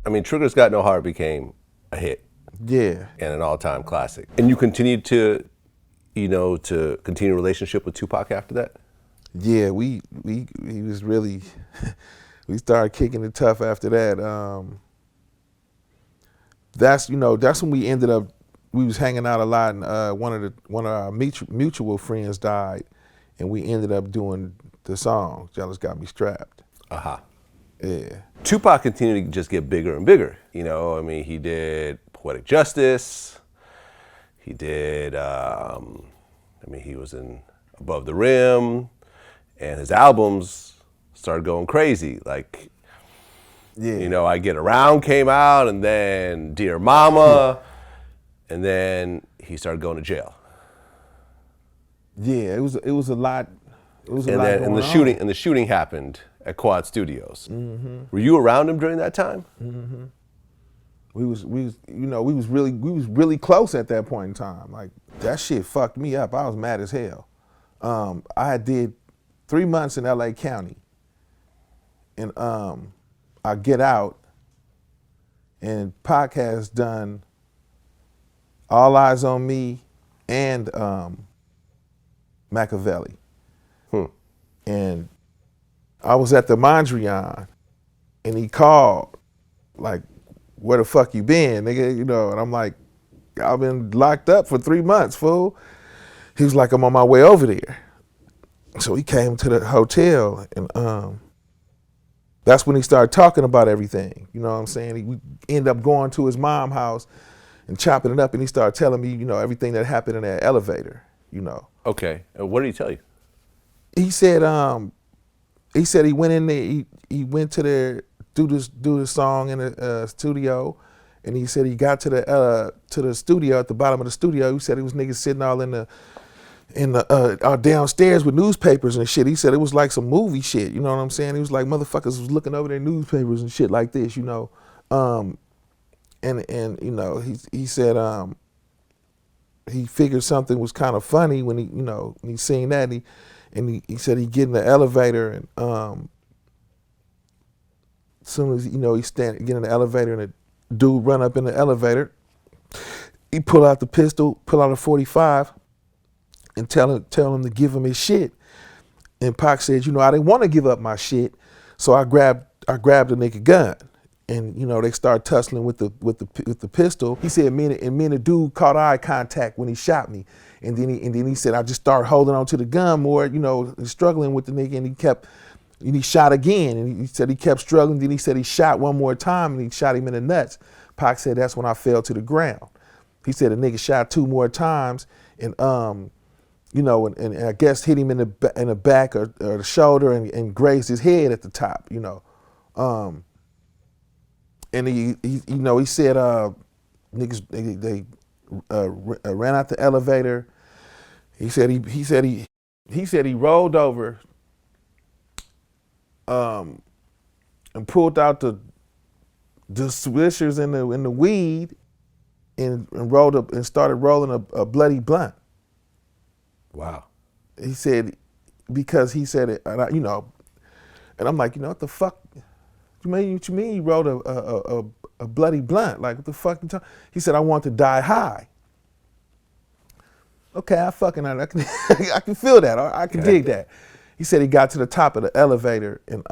I mean, Trigger's Got No Heart became a hit. Yeah. And an all-time classic. And you continued to, to continue a relationship with Tupac after that? Yeah, he was really, we started kicking it tough after that. That's when we ended up, we was hanging out a lot, and one of our mutual friends died, and we ended up doing the song "Jealous Got Me Strapped." Uh-huh. Yeah. Tupac continued to just get bigger and bigger. I mean, he did Poetic Justice. He did, he was in Above the Rim, and his albums started going crazy. Like, Yeah. I Get Around came out, and then Dear Mama, and then he started going to jail. Yeah, it was a lot. It was a and lot then going on. the shooting happened at Quad Studios. Mm-hmm. Were you around him during that time? Mm-hmm. We was really close at that point in time. Like, that shit fucked me up. I was mad as hell. I did 3 months in LA County, and I get out, and Pac has done All Eyes on Me and Machiavelli. And I was at the Mondrian, and he called, like, "Where the fuck you been, nigga?" And I'm like, "I've been locked up for 3 months, fool." He was like, "I'm on my way over there." So he came to the hotel, and that's when he started talking about everything. You know what I'm saying? We ended up going to his mom's house and chopping it up, and he started telling me, everything that happened in that elevator. Okay. What did he tell you? He said he went in there. He went to there do this song in the studio, and he said he got to the studio, at the bottom of the studio. He said it was niggas sitting all in the downstairs with newspapers and shit. He said it was like some movie shit. You know what I'm saying? He was like, motherfuckers was looking over their newspapers and shit like this. He said he figured something was kind of funny when he seen that. And he said he get in the elevator, and as soon as get in the elevator, and the dude run up in the elevator, he pull out the pistol, pull out a 45, and tell him to give him his shit. And Pac said, I didn't want to give up my shit, so I grabbed the nigga gun. And they started tussling with the pistol. He said me and the dude caught eye contact when he shot me. And then he said I just started holding on to the gun more, struggling with the nigga, and he shot again. And he said he kept struggling. Then he said he shot one more time, and he shot him in the nuts. Pac said that's when I fell to the ground. He said the nigga shot 2 more times, and and I guess hit him in the back or the shoulder, and grazed his head at the top. And he said niggas they ran out the elevator. He said he rolled over and pulled out the swishers in the weed, and rolled up and started rolling a bloody blunt. Wow. He said, because he said it, and and I'm like, what the fuck? What you mean you rolled a bloody blunt? Like, what the fuck you talking? He said, I want to die high. Okay, I can I can feel that. I can dig that. He said he got to the top of the elevator, and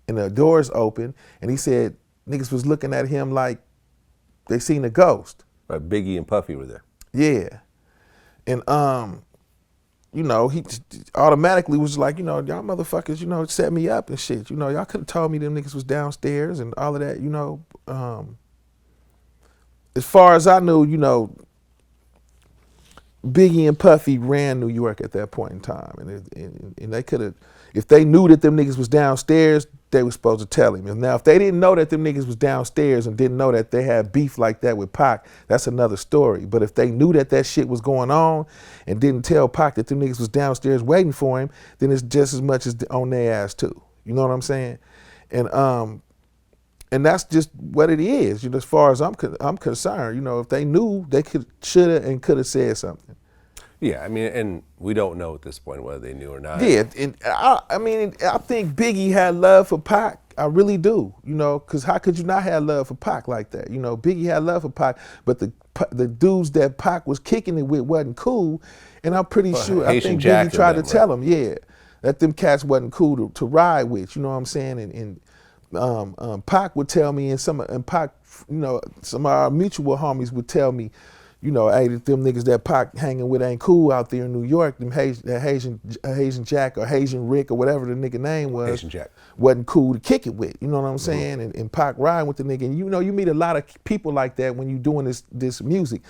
the doors open, and he said niggas was looking at him like they seen a ghost. Right, Biggie and Puffy were there. Yeah. And he automatically was like, y'all motherfuckers, set me up and shit. Y'all could have told me them niggas was downstairs and all of that, As far as I knew, Biggie and Puffy ran New York at that point in time. And they could have, if they knew that them niggas was downstairs, they was supposed to tell him. And now, if they didn't know that them niggas was downstairs and didn't know that they had beef like that with Pac, that's another story. But if they knew that shit was going on and didn't tell Pac that them niggas was downstairs waiting for him, then it's just as much as on their ass too. You know what I'm saying? And that's just what it is. As far as I'm concerned, if they knew, they should have and could have said something. Yeah, I mean, and we don't know at this point whether they knew or not. Yeah, and I think Biggie had love for Pac, I really do, you know, because how could you not have love for Pac like that? You know, Biggie had love for Pac, but the dudes that Pac was kicking it with wasn't cool, and I'm pretty sure, I Haitian think Jack Biggie and tried to them, tell right? him, yeah, that them cats wasn't cool to ride with, you know what I'm saying? And Pac would tell me, and Pac, you know, some of our mutual homies would tell me, you know, hey, them niggas that Pac hanging with ain't cool out there in New York. Them Haitian Jack or Haitian Rick or whatever the nigga name was, Haitian Jack. wasn't cool to kick it with. You know what I'm saying? And Pac riding with the nigga. And you know, you meet a lot of people like that when you doing this music.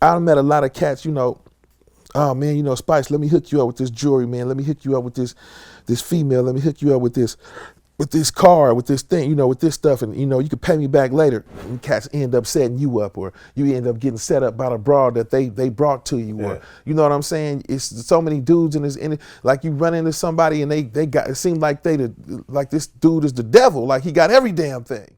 I met a lot of cats, you know. Oh man, you know, Spice, let me hook you up with this jewelry, man. Let me hook you up with this female. Let me hook you up with this car, with this thing, you know, with this stuff, and you know, you could pay me back later. And cats end up setting you up, or you end up getting set up by the broad that they brought to you, or Yeah. you know what I'm saying? It's so many dudes in it, like you run into somebody and they got, it seemed like like this dude is the devil, like he got every damn thing.